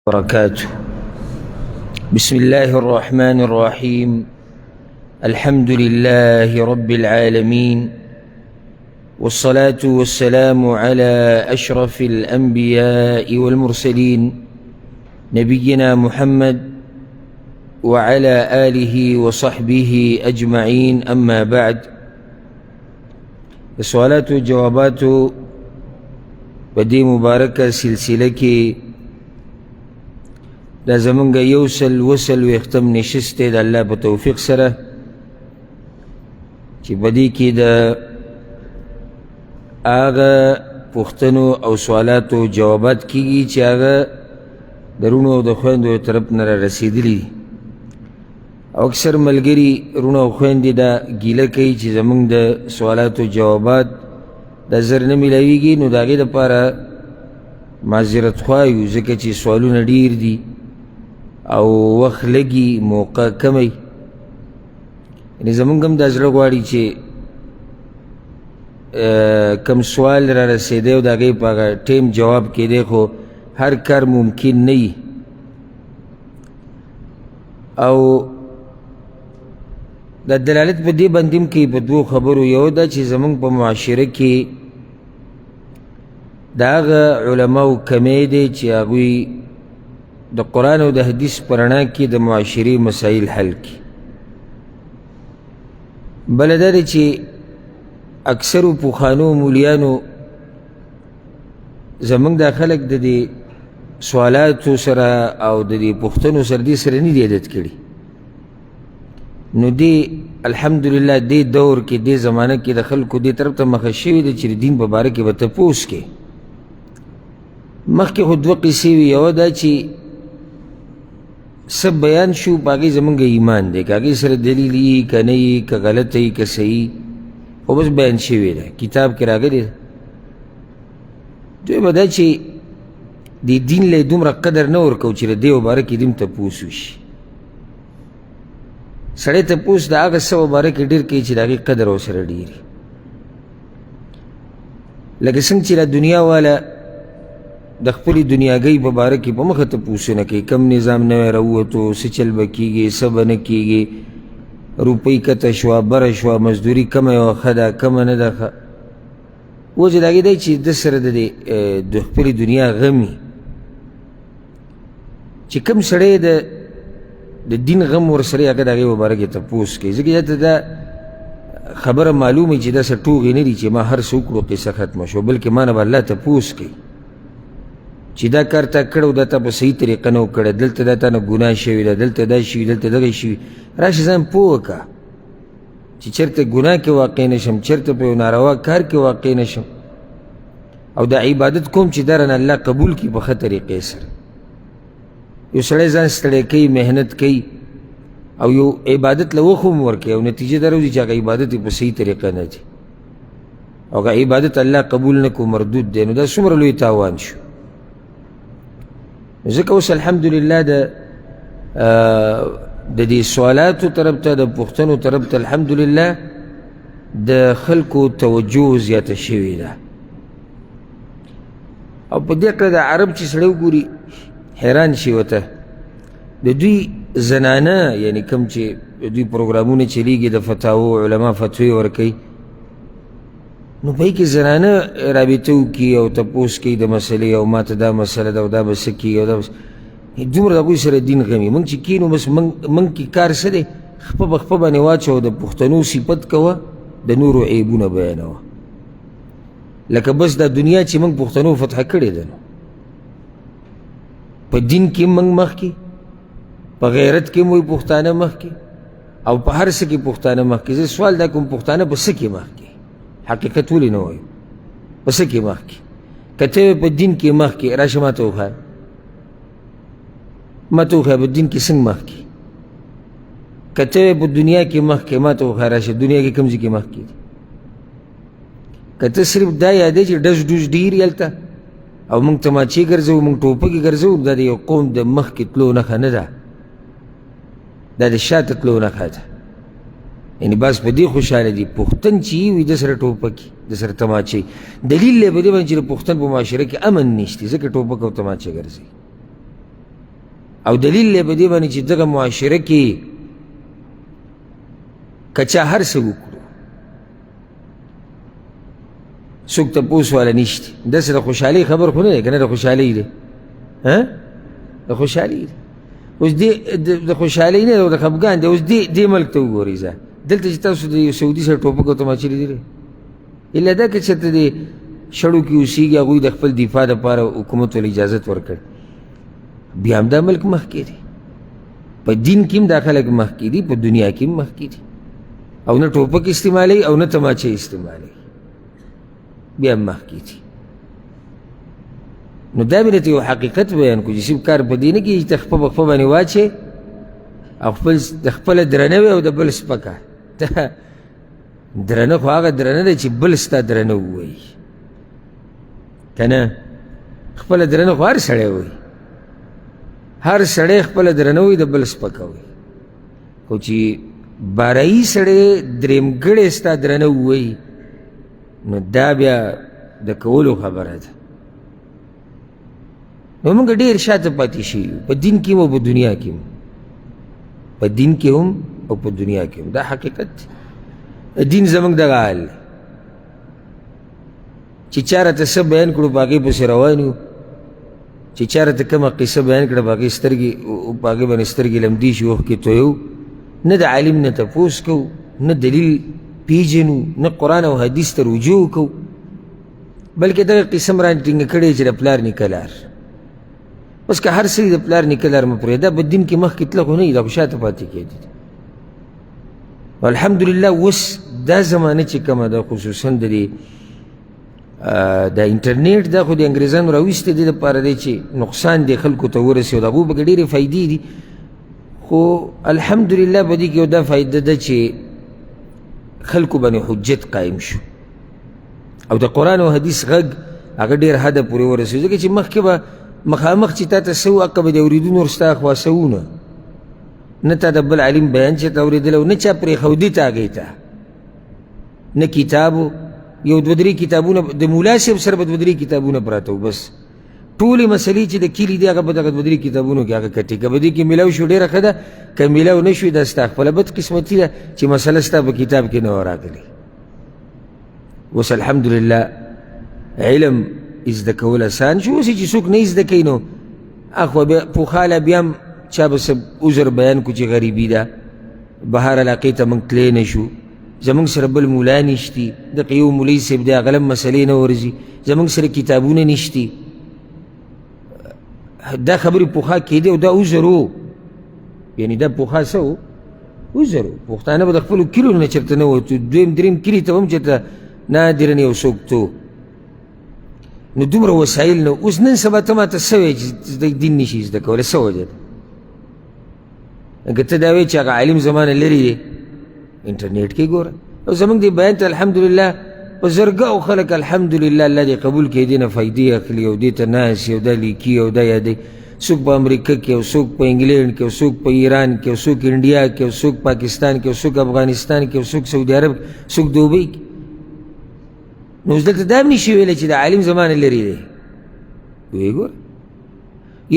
وبركاته. بسم الله الرحمن الرحيم. الحمد لله رب العالمين، والصلاة والسلام على أشرف الأنبياء والمرسلين نبينا محمد وعلى آله وصحبه أجمعين. أما بعد، سوالات و جوابات بدي مباركة سلسلة کی دا زمانگا یوسل وصل و اختم نشسته دا اللہ پا توفیق سره چی بدی کی دا آغا پختنو او سوالاتو جوابات کیگی چی آغا درونو دا خویندو طرف نرا رسیدلی دی. او اکثر ملگری رونو خویندی دا گیله کئی چی زمانگ دا سوالاتو جوابات دا زر نمیلاویگی، نو دا غی دا پارا معذرت خواهیو زکا چی سوالون دیر دی او وقت لگی موقع کمی. یعنی زمانگم دا زر گواری چی کم سوال را رسیده و دا غی پاگا ٹیم جواب کی دیکھو ہر کار ممکن نہیں. او دا دلالت پا دی بندیم کی پا دو خبرو، یو دا چی زمان پا معاشره کی دا آغا علماء کمی دی چی آغوی دا قرآن و دا حدیث پرنا کی دا معاشری مسائل حل کی. بلدہ دی چی اکثر پوخانو مولیانو زمان دا خلق دا دی سوالاتو سرا او دا دی پختنو سر دی سر نی دی عدد کری. نو دی الحمدللہ دی دور کی دی زمانہ کی دا خلقو دی طرف تا مخشوی دی چی دین ببارکی با تپوس کے مخ کی خود وقی سیوی یو دا چی سب بیان شو باقی زمانگا ایمان دے کہ آگی سر دلیلی کا نئی کا غلطی کا صحیح وہ بس بیان شوی دا کتاب کرا گئی دوی بدا چی دی دین لے دوم را قدر نور کو چی دیو بارکی دیم تپوسوش سڑے تپوس دا آگا سو بارکی دیر کی چی دا آگی قدر ہو سر دیری. لکه سنگ چی دنیا والا د خپلی دنیا گئی ببارکی پا مخت پوسو نکی کم نظام نوی روتو سچل بکیگی سب نکیگی روپی کتا شوا بر شوا مزدوری کم یو خدا کم ندخا وجه داگی دای چی دسر د خپلی دنیا غمی چی کم سڑے د دین غم ورسری اگر داگی ببارکی تا پوس کی زکی جاتا دا خبر معلومی چی دا سا ٹوغی ندی چی ما ہر سوکلو قصہ ختم شو بلکہ مانا با اللہ تا پوس کی چی دا کار تا کڑو دا تا پا صحیح طریقہ نو کڑا دلتا دا تا نا گناہ شوی دا دلتا دا شوی دلتا دا شوی راش زن پوکا چی چرت گناہ کے واقع نشم چرت پہ ناروا کار کے واقع نشم او دا عبادت کوم چی دارن اللہ قبول کی بخط طریقے سر یو سڑے زن سڑے کئی محنت کئی او یو عبادت لوخم ورکی او نتیجہ دارو دی چاکا عبادت پا صحیح طریقہ نا جی او کا عبادت اللہ قبول نکو مردود دے نو دا سمر لوی تاوان شو. ذکر اس الحمدللہ دا دی سوالاتو طرفتا دا پختنو طرفتا الحمدللہ دا خلقو توجہ زیادہ شوی دا. او پا دیکھ دا عرب چی سڑیو گوری حیران شیوتا دا دوی زنانا یعنی کم چی دوی پروگرامون چلی گی دا فتاو علماء فتوی ورکی نو پای که زنانه رابطو کی او تپوس کی دا مسئله او ما تا دا مسئله دا و دا بسکی او دا بس دومره دا کوئی سر دین غمی منگ چی کینو بس منگ کی کار سده خپا خپا بانی واچو دا پختنو صفت کوا دا نورو عیبون بیانوا لکه بس دا دنیا چی منگ پختنو فتح کرده نو پا دین کی منگ مخ کی پا غیرت کی موی پختانه مخ کی او پا هر سکی پختانه مخ کی سوال دا کم پختانه پا سکی مخ کی حقیقت ولی نوئی بس کی مخ کی کتوی پا دین کی مخ کی راش ما تو خواہ پا دین کی سنگ مخ کی کتوی پا دنیا کی مخ کی ما تو خواہ راش دنیا کی کمزی کی مخ کی کتا صرف دا یادے چی ڈس ڈوش دیر یلتا او منگ تماچی گرزو منگ ٹوپا کی گرزو دا دی قوم دا مخ کی تلو نخوا ندا دا دا شاعت تلو نخوا دا یعنی باز پا دی خوشحال دی پختن چیوی دسر ٹوپا کی دسر تماچی دلیل لے با دی بان چی پختن پا معاشرہ کی امن نیشتی ذکر ٹوپا کو تماچے گرزی او دلیل دی په دې باندې چې دغه معاشره کې که چا هر څه وکړو څوک تپوس والا نشته. داسې د خوشحالۍ خبر خو نه دی که نه د خوشحالۍ دی د خوشحالۍ دی. اوس د خوشحالۍ نه د خفګان دی. اوس دې ملک ته وګورئ ځه دلته چې تاسو د یو سعودي سره ټوپک او تماچې لیدلې الا دا که چېرته د شړو کې اوسېږي هغوی د خپل دفاع دپاره حکومت ول اجازت ورکړ بیا هم دا ملک مخکې دی. په دین کې هم دا خلک مخکې دي په دنیا کې هم مخکې دي او نه ټوپک استعمالوي او نه تماچې استعمالوي بیا هم مخکې دي. نو دا مې درته یو حقیقت بیان کړو چې صرف کار په دې نه کېږي چې ته خپه په خپه باندې واچې او د خپله درنه وي او د بل سپکه. درنه خو هغه درنه ده چې بل ستا درنه ووایي که نه. خپله درنه خو هر سړی وایي هر سړی خپله درنه وایي د بل سپکه وایي خو چې بارایي سړی درېمګړی ستا درنه ووایي نو دا بیا د کولو خبره ده. نو موږ ډېر شاته پاتې شوي یو په دین کې هم او په دنیا کې هم په دین کې هم او په دنیا کې هم دا حقیقت دی. دین زموږ دغه حال دی چې چا راته څه بیان کړو په هغې پسې روان یو چې چا راته کومه قصه بیان کړه په هغې سترګې په هغې باندې سترګې لمدې شي اوښکې تویو نه د عالم نه تپوس کوو نه دلیل پیژنو نه قرآن او حدیث ته رجوع کوو بلکې دغه قسم رانې ټینګه کړې چې د پلار نیکه لار. اوس که هر څه د پلار نیکه لار مه پرېږده په دین کې مخکې تله خو نه وي دا خو شاته پاتې کېدي. الحمدلله اوس دا زمانه چې کومه ده خصوصا د انټرنیټ دا خو د انګریزانو راویستی دې دپاره دی چې نقصان دی خلکو ته ورسي او د هغو پکې ډېرې فایدې دي خو الحمدلله په دې کې یو دا فایده ده چې خلکو باندې حجت قایم شو او د قرآن او حدیث غږ هغه ډېر حده پورې ورسېد ځکه چې مخکې به مخامخ چې تا ته څه وکړه به د اورېدو نور ستا خواصونه نه تا د بل عالم بیان چې ته اورېدلی او نه چا پرېښودي ته هغې ته نه کتابو یو دوه درې کتابونه د ملا صاحب سره به دوه درې کتابونه پراته وو بس ټولې مسلې چې د کلي دي هغه په دغه دوه درې کتابونو کې هغه کټې که به دې کې میلاو شو ډېره ښه ده که میلاو نه شوي دا ستا خپله بدقسمتي ده چې مسله ستا په کتاب کې نه وه راغلې. اوس الحمدلله علم زده کول اسان شو. اوس چې څوک نه زده کوي نو اخوا پوخاله بیا هم چا به څه عذر بیان کړو چې غریبي ده بهر علاقې ته موږ تللی نه شو زمونږ سره بل مولا نشتي دغه یو مولوي صاحب دی هغه هم مسلې نه ورځي زمونږ سره کتابونه نشتي دا خبرې پوخا کېدې او دا عذر و یعنې دا پوخا څه و عذر و. پښتانه به د خپلو کلیو نه چېرته نه وتو دویم دریم کلي ته به هم چېرته نادرن یو څوک تو نو دومره وسایل نه. اوس نن سبا ته ما ته څه وایې چې دین نشي زده کولی څه وجه ده که ته دا وایې چې هغه عالم زمانه لرې دی انټرنیټ کې ګوره او زموږ دې بیان ته الحمدلله په زرګاو خلک الحمدلله الله دې قبول کړي دې نه فایدې اخلي او دې ته ناست او دا لیکي او دا یادوي څوک په امریکا کې او څوک په انګلینډ کې او څوک په ایران کې او څوک انډیا کې او څوک پاکستان کې او څوک افغانستان کې او څوک سعودي عرب څوک دوبۍ کې. نو اوس دلته دا هم نشي ویلی چې د عالم زمانه لرې دی ویې ګوره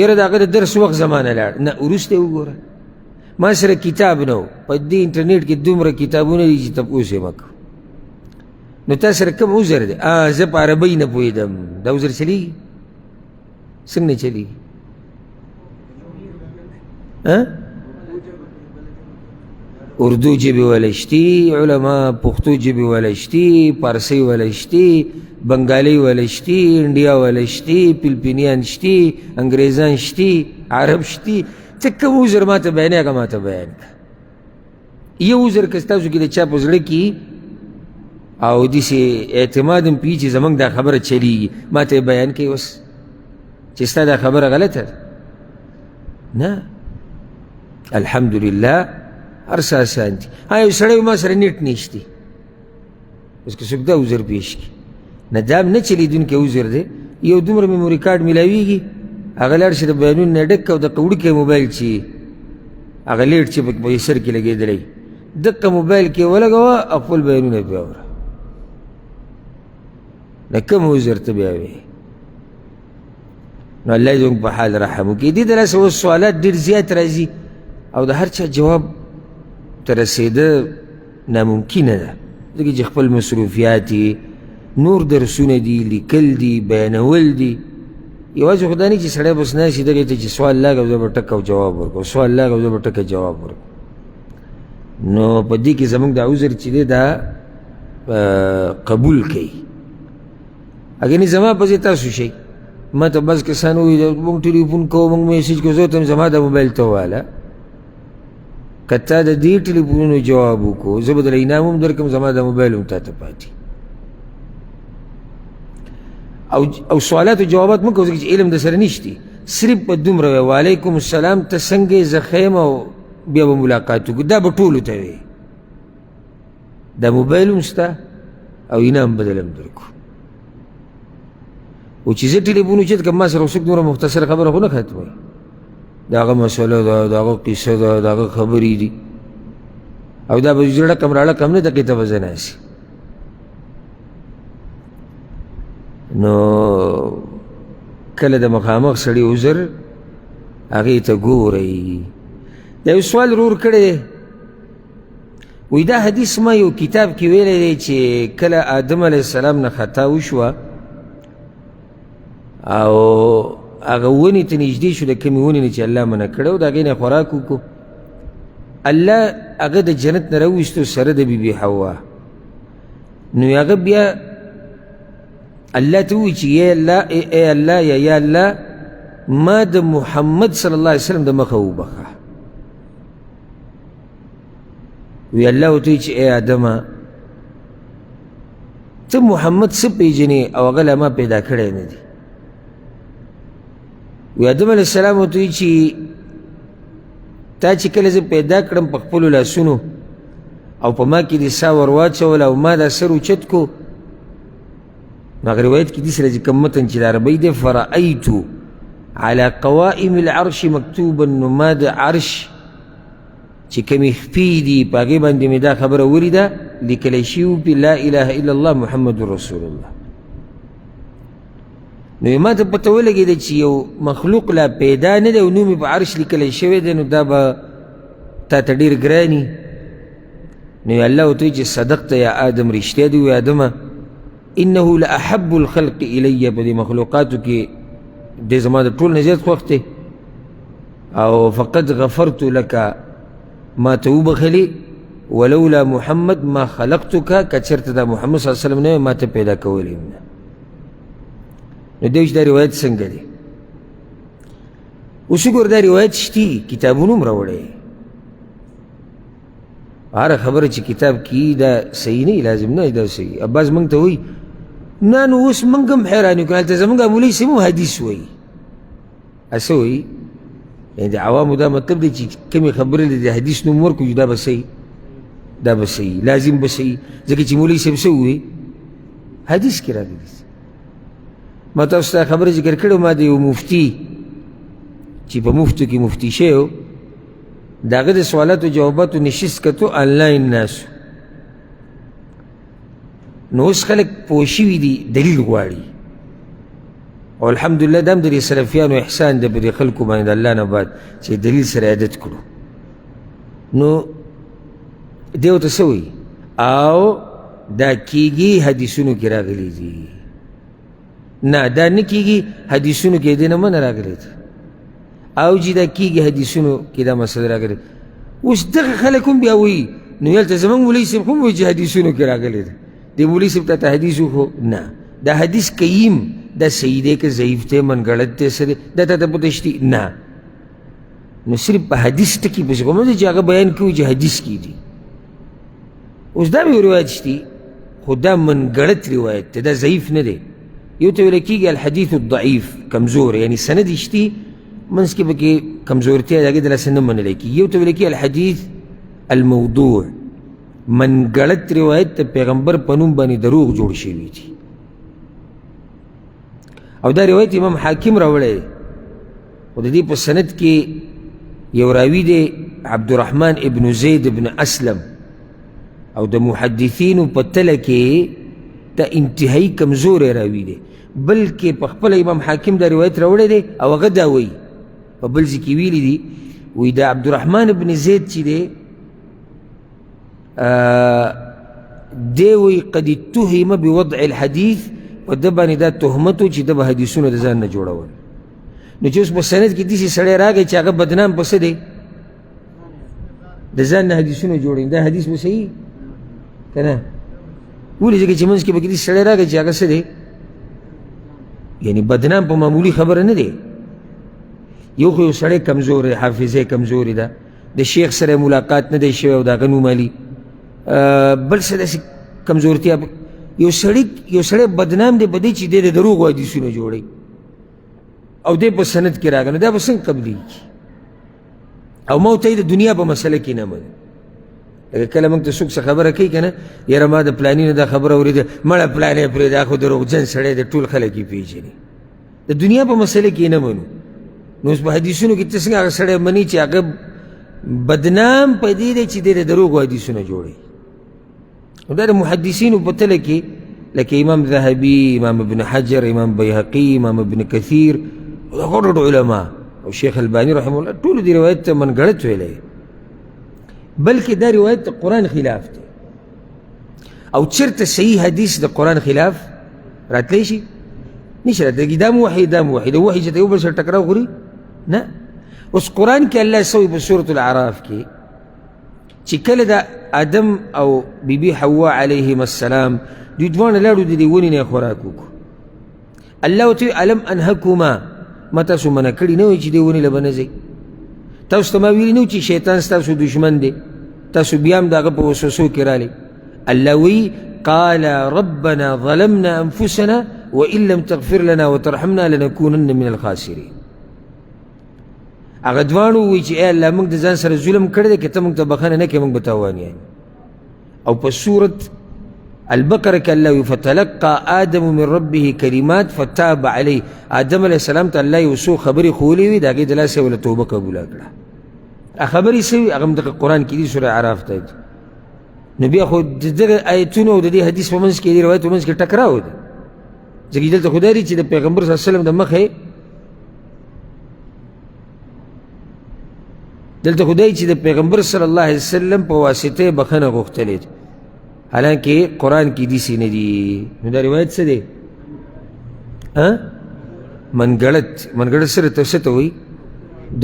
یاره د هغه د درس وخت زمانه لاړ نه وروسته یې وګوره ما سره کتاب نه و په دې انټرنیټ کې دومره کتابونه دي چې تپوس یې مه کوه نو تا سره کوم عذر دی زه په عربۍ نه پوهېدم دا عذر چلیږي څنګه چلیږي اردو ژبې ولی شتي علما پښتو ژبې ولی شتي پارسۍ ولی شتي بنګالۍ ولی شتي انډیا ولی شتي فلپینیان شتي انګریزان شتي عرب شتي ته کوم عذر ما ته بیانې هغه ما ته بیان کړه. یو عذر که ستاسو کې د چا په زړه کې او داسې اعتماد هم پوي چې زموږ دا خبره چلیږي ما ته یې بیان کوي اوس چې ستا دا خبره غلطه ده نه الحمدلله هر څه اسان دي. یو سړی ما سره نیټ نشتی اوس که څوک دا عذر پیش کړي نه دا هم نه چلیدونکی عذر دی یو دومره میموري کارډ میلاویږي هغه لاړ شي د بیانونو نه ډک او دغه وړوکی موبایل چې هغه لیټ چې په سر کې لګېدلی دقه موبایل کې ولګوه او خپل بیانونه بیا وره نه کوم عذر ته بیا وایې نو الله دې زموږ په حال رحم وکړي. دې دلاسه اوس سوالات ډېر زیات راځي او د هر چا جواب ته رسېده ناممکنه ده، ځکه چې خپل مصروفیات یې نور درسونه دي، لیکل دي، بیانول دي. یوازې خو دا نه چې سړی بس ناست وي دغې ته چې سوال لاږه زه به ټکه جواب ورکړم، سوال لاږه زه به ټکه جواب ورکړم. نو په دې کې زموږ دا عذر چې دی دا قبول کوي. اگر نه زما پسې تاسو شئ، ما ته بعض کسان ووایي موږ ټلیفون کوو، موږ میسیج کوو، زه ته هم زما د موبایل ته وواله. که تا د دې ټلیفونونو جواب وکړو زه به دله انعام هم درکړم، زما د موبایل هم تا ته پاتې. او سوالات و جوابات مه کوو ځکه چې علم د سره نشتی، صرف په دومره وایه وعلیکم السلام ته څنګه یې زه ښه یم او بیا به ملاقات وکړو. دا به ټولو ته وایې، دا موبایل هم شته او انعام به دله هم درکړو. او چې زه ټلیفون اوچت کړم ما سره څوک دومره مختصره خبره خو نه ختموي، د هغه مسله ده، د هغه قصه ده، د هغه خبرې دي او دا به زړه کم راړه کم نه دقې ته به زه ناسي. نو کله د مخامخ سړي عذر هغې ته ګورئ. دا یو سوال رور کړی دی، وایي دا حدیث ما یو کتاب کې ویلی دی چې کله آدم علیه السلام نه خطا وشوه او هغه ونې ته نږدې شو، د کمې ونې نه چې الله منع کړی و د هغې نه خوراک وکړو، الله هغه د جنت نه راوویستو سره د بیبي حوا. نو هغه بیا الله ته ووایي چې ای الله یا الله ما د محمد صلی الله علیه وسلم د مخه وبخه. وی الله ورته وایي چې ای آدمه ته محمد څه پېژنې او هغه لا ما پیدا کړی نه دی. وی آدم علیه السلام ورته وایي چې تا چې کله زه پیدا کړم په خپلو لاسونو او په ما کې دې ساه ور واچول او ما دا سر اوچت کو، نو هغه روایت کې داسې راځي کوم متن چې د عربۍ دی فرأیتو علی قوائم العرش مکتوبا، نو ما د عرش چې کومې خپې دي په هغې باندې مې دا خبره ولیده لیکلی شوي پې لا اله الا الله محمد رسول الله. نو ما ته پته ولګېده چې یو مخلوق لا پیدا نه دی او نوم یې په عرش لیکلی شوی دی، نو دا به تا ته ډېر ګراني. نو الله ورته وایي چې صدقته یا آدم، رښتیا دي وایي آدمه انه لاحب الخلق الی، په دې مخلوقاتو کې دی زما د ټول نه زیات خوښ دی او فقد غفرت لك، ما ته وبخلي ولولا محمد ما خلقتك، که چېرته دا محمد صلی الله علیه وسلم نه ما ته پیدا کولی هم نه. نو دی دا روایت څنګه دی؟ اوس وګوره دا روایت شتي، کتابونو هم راوړی، هره خبره چې کتاب کې دا صحیح نه لازم نه دا صحیح. بعض موږ ته وایي نه نو اوس موږ هم حیران یو، که هلته زموږ مولوي صاحب هم حدیث وایي، هسه وایي. یعنې د عوامو دا مطلب دی چې کومې خبرې د حدیث نوم ورکړو دا به صحیح، دا به صحیح، لازم به صحیح، ځکه چې مولوي صاحب څه ووایي حدیث کې راغلي. ما تاسو ته خبره ذکر کړې ما د یو مفتي چې په مفتو کې مفتي شوی و د هغه د سوالاتو جواباتو نشست کتو آنلاین ناسو. نو اوس خلک پوه شوي دي دلیل غواړي او الحمدلله دا هم د دې سلفیانو احسان دی په دې خلکو باندې د الله نه بعد چې دلیل سره عادت کړو. نو دی ورته څه وایي او دا کېږي حدیثونو کې راغلي دي، نه دا نه کېږي حدیثونو کې دې نه منه راغلی ده، او چې دا کېږي حدیثونو کې دا مسله راغلې. اوس دغه خلک هم بیا وایي نو هلته زموږ مولوي صاحب هم وایي چې حدیثونو کې راغلی ده، دې مولوي صاحب ته حدیث وښو، نه دا حدیث قیم دا صحیح دی که ضعیف دی منګړت دی څه دی دا ته پته شتي نه. نو صرف په حدیث ټکي پسې کوم دی چې هغه بیان کوي چې حدیث کې دي. اوس دا به روایت شتي خو دا منګړت روایت دی، دا ضعیف نه دی. یو ته ویل کېږي الحدیث الضعیف کمزور، یعنی سند شتي منځ کې پکې کمزورتیا د هغې دلاسې نه منلی کېږي. یو ته ویل کېږي الحدیث الموضوع، منګړت روایت د پیغمبر په نوم باندې دروغ جوړ شوي دي. او دا روایت امام حاکم راوړی دی خو د دې په سند کې یو راوي دی عبدالرحمن ابن زید ابن اسلم، او د محدثینو په تله کې دا انتهایی کمزوری راوي دی. بلکې په خپله امام حاکم دا روایت راوړی دی او هغه دا وایي په بل ځای کې ویلي دي وایي دا عبدالرحمن بن زید چې دی دی وایي قد اتهم بوضع الحدیث په ده باندې دا تهمت و چې ده به حدیثونه د ځان نه جوړول نو چې اوس په سند کې داسې سړی راغی چې هغه بدنام په څه دی د ځان نه حدیثونه جوړوي دا حدیث به صحیح که نه ولې ځکه چې منځ کې به کې داسې سړی راغی چې هغه څه دی یعنی بدنام په معمولی خبره نه دی یو خو یو سړی کمزور دی حافظه کمزوري ده د شیخ سره ملاقات نه دی شوی او د هغه نوم علي بل څه داسې کمزورتیا یو سړی بدنام دی په دې چې دی د دروغو حدیثونه جوړوي او دی په سند کې راغلی دا به څنګه قبلېږي او ما ورته د دنیا په مسله کې نه مني لکه کله موږ ته څوک څه خبره کوي که نه یاره ما د پلاني نه دا خبره اورېده مړه پلانی پرې دا خو دروغجن سړی د ټول خلک یې پېژني د دنیا په مسله کې نه منو نو اوس په حدیثونو کې ته څنګه هغه سړی مني چې هغه بدنام په دې دی چې دی د دروغو حدیثونه جوړوي نو دا د محدثینو په تله کې لکه امام ذهبي امام ابن حجر امام بیهقي امام ابن کثیر دا غټ علما او شیخ البانی رحمه الله ټولو دې روایت ته منګړت ویلی بلکې دا روایت د قرآن خلاف دی او چېرته صحیح حدیث د قرآن خلاف راتلی شي نشي راتلی دا موحي دا موحي د وحي چې ته یو بل سره ټکراو خوري نه اوس قرآن کې الله سوی په سورة الاعراف کې چې کله د آدم او بیبي حوا علیهم السلام دوی دواړه لاړو د دې ونې نه خوراک وکړو الله ورته ویل الم انهکما ما تاسو منع کړي نه وایي چې دې ونې له به نه ځئ تاسو ته ما ویلي نه و چې شیطان ستاسو دشمن دی تاسو بیا هم د هغه په وسوسو کې رالی الله وی قال ربنا ظلمنا انفسنا وان لم تغفر لنا وترحمنا لنكونن من الخاسرين هغه دواړو وایي چې ای الله موږ د ځان سره ظلم کړی دی که ته موږ ته بخښنه نه کړې موږ به تاوانیان او په صورت البقره کې الله وی فتلقى آدم من ربه کلمات فتاب علیه آدم علیه السلام ته الله یو څو خبرې ښوولې وي د هغې د لاسه یې وله توبه قبوله کړه خبرې څه وي هغه هم دغه قرآن کې دي سوره اعراف ته دي نو بیا خو د دغه آیتونو او د دې حدیث په منځ کې د روایت په منځ کې ټکراو دی ځکه دلته خو دا دی چې د پیغمبر صلی الله علیه وسلم د مخې دلته خو دا چې د پیغمبر صلی الله علیه وسلم په واسطه بخښنه غوښتلې ده حالانکه قرآن کی دیسی نه دی نو دا روایت څه دی منګړت سره ته څه ته وایي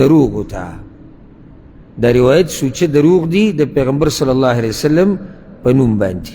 دروغ وته دا روایت سوچه دروغ دی د پیغمبر صلی الله علیه وسلم په نوم باندې